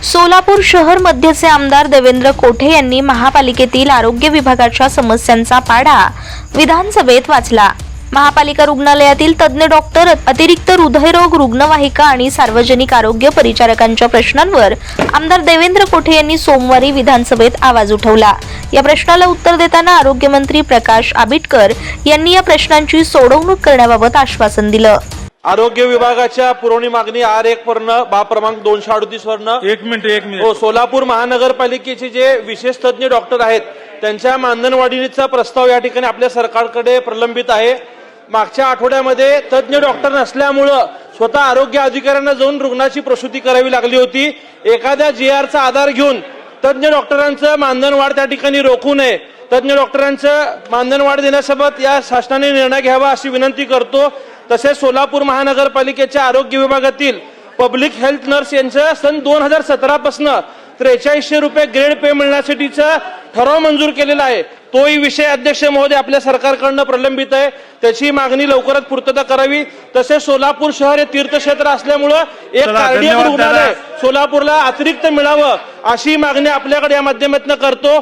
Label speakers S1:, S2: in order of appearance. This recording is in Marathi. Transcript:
S1: सोलापूर शहर मध्यचे आमदार देवेंद्र कोठे यांनी महापालिकेतील आरोग्य विभागाच्या समस्यांचा पाढा विधानसभेत वाचला। महापालिका रुग्णालयातील तज्ञ डॉक्टर, अतिरिक्त हृदयरोग रुग्णवाहिका आणि सार्वजनिक आरोग्य परिचारकांच्या प्रश्नांवर आमदार देवेंद्र कोठे यांनी सोमवारी विधानसभेत आवाज उठवला। या प्रश्नाला उत्तर देताना आरोग्यमंत्री प्रकाश आबिटकर यांनी या प्रश्नांची सोडवणूक करण्याबाबत आश्वासन दिलं।
S2: आरोग्य विभागाच्या पुरवणी मागणी R1 वरनं बा क्रमांक 238 वरनं
S3: एक मिनिट
S2: हो, सोलापूर महानगरपालिकेचे जे विशेष तज्ञ डॉक्टर आहेत त्यांच्या मानधनवाढीचा प्रस्ताव या ठिकाणी आपल्या सरकारकडे प्रलंबित आहे। मागच्या आठवड्यामध्ये तज्ञ डॉक्टर नसल्यामुळे स्वतः आरोग्य अधिकाऱ्यांना जाऊन रुग्णाची प्रसूती करावी लागली होती। एखाद्या GRचा आधार घेऊन तज्ञ डॉक्टरांचं मानधनवाढ त्या ठिकाणी रोखू नये। तज्ञ डॉक्टरांचं मानधनवाढ देण्यासोबत या शासनाने निर्णय घ्यावा अशी विनंती करतो। तसेच सोलापूर महानगरपालिकेच्या आरोग्य विभागातील पब्लिक हेल्थ नर्स यांचं सन 2017 पासून 4300 रुपये ग्रेड पे मिळण्यासाठीचा ठराव मंजूर केलेला आहे। तोही विषय अध्यक्ष महोदय आपल्या सरकारकडून प्रलंबित आहे, त्याची मागणी लवकरच पूर्तता करावी। तसेच सोलापूर शहर हे तीर्थक्षेत्र असल्यामुळे एक कार्डियक रुग्णालय सोलापूरला अतिरिक्त मिळावं अशी मागणी आपल्याकडे या माध्यमातून करतो।